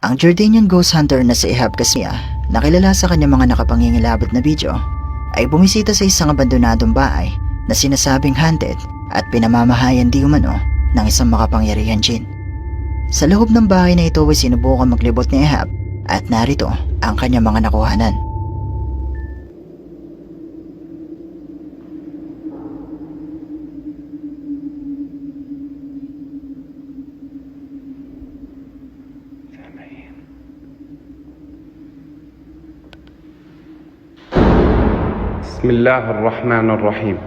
Ang Jordanian ghost hunter na si Ehab Kasmia, na kilala sa kanyang mga nakapangingilabot na video, ay bumisita sa isang abandonadong bahay na sinasabing haunted at pinamamahayan di umano ng isang makapangyarihang jinn. Sa loob ng bahay na ito ay sinubukan maglibot ni Ehab at narito ang kanyang mga nakuhanan. بسم الله الرحمن الرحيم.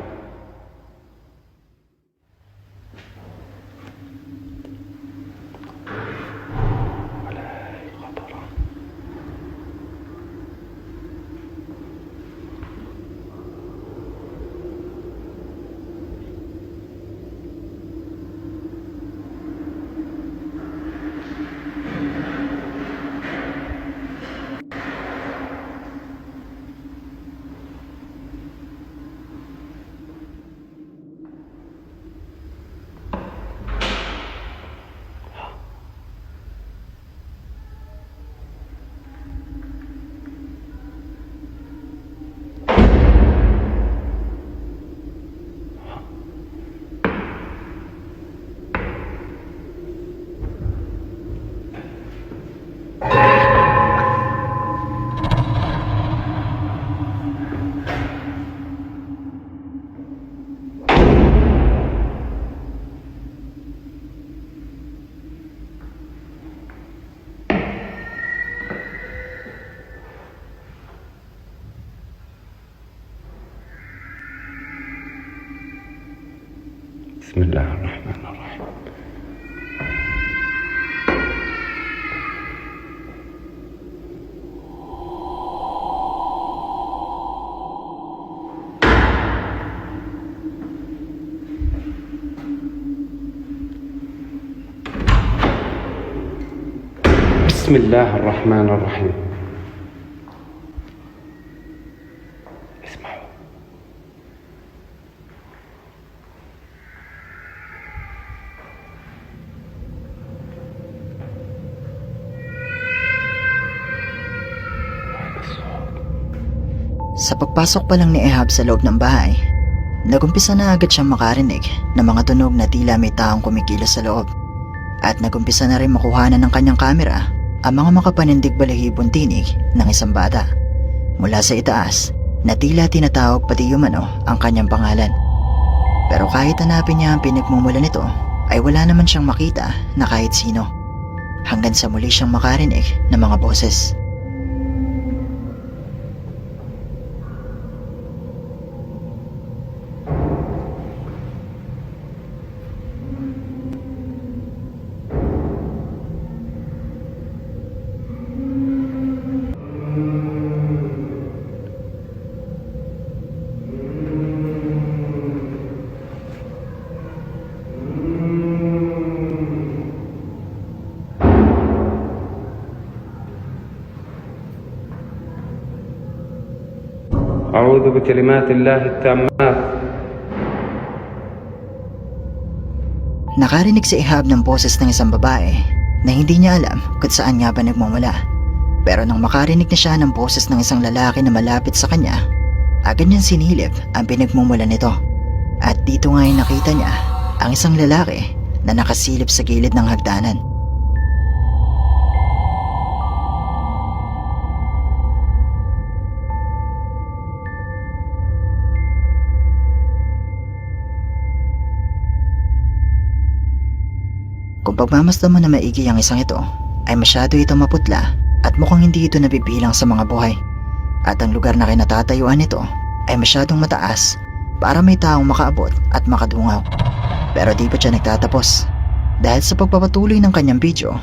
بسم الله الرحمن الرحيم. بسم الله الرحمن الرحيم. اسمعوا. Sa pagpasok pa lang ni Ehab sa loob ng bahay, nagumpisa na agad siyang makarinig ng mga tunog na tila may taong kumikilos sa loob. At nagumpisa na rin makuhanan ng kanyang kamera ang mga makapanindig balahibong tinig ng isang bata mula sa itaas na tila tinatawag pati umano ang kanyang pangalan. Pero kahit hanapin niya ang pinagmumulan nito ay wala naman siyang makita na kahit sino, hanggang sa muli siyang makarinig ng mga boses. أعوذ بكلمات الله التامات. Nakarinig si Ehab ng boses ng isang babae na hindi niya alam kung saan nga ba nagmumula. Pero nang makarinig na siya ng boses ng isang lalaki na malapit sa kanya, agad niyang sinilip ang pinagmumula nito. At dito nga ay nakita niya ang isang lalaki na nakasilip sa gilid ng hagdanan. Kung pagmamasdan mo na maigi ang isang ito, ay masyado ito maputla at mukhang hindi ito nabibilang sa mga buhay. At ang lugar na kinatatayuan nito ay masyadong mataas para may taong makaabot at makadungaw. Pero di pa siya nagtatapos. Dahil sa pagpapatuloy ng kanyang video,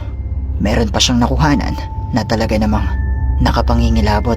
meron pa siyang nakuhanan na talaga namang nakapangingilabot.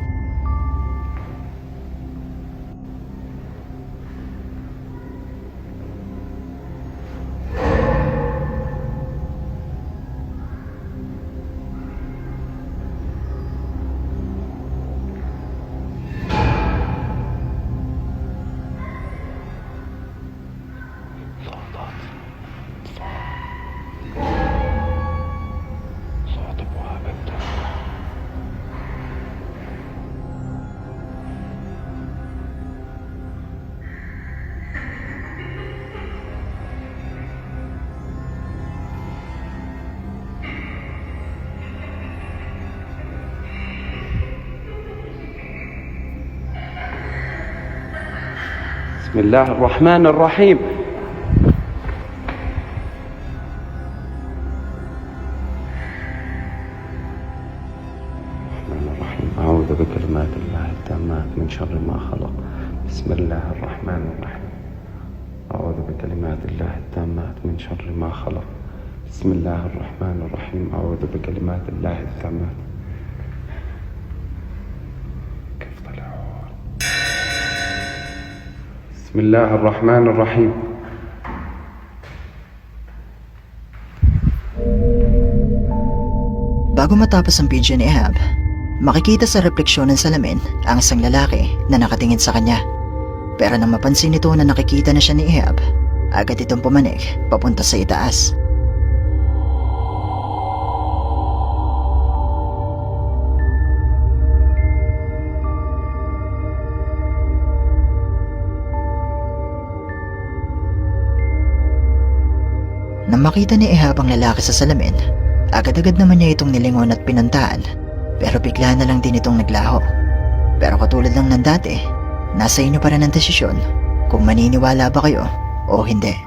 صوت أبواب الدار. بسم الله الرحمن الرحيم. الرحمن الرحيم. أعوذ بكلمات الله التامات من شر ما خلق. بسم الله الرحمن الرحيم. أعوذ بكلمات الله التامات من شر ما خلق. بسم الله الرحمن الرحيم. أعوذ بكلمات الله التامات. كيف طلعوا؟ بسم الله الرحمن الرحيم. Bago matapos ang video ni Ahab, makikita sa refleksyon ng salamin ang isang lalaki na nakatingin sa kanya. Pero nang mapansin nito na nakikita na siya ni Ahab, agad itong pumanik papunta sa itaas. Nang makita ni Ahab ang lalaki sa salamin, agad-agad naman niya itong nilingon at pinuntahan, pero bigla na lang din itong naglaho. Pero katulad lang ng dati, nasa inyo pa rin ang desisyon kung maniniwala ba kayo o hindi.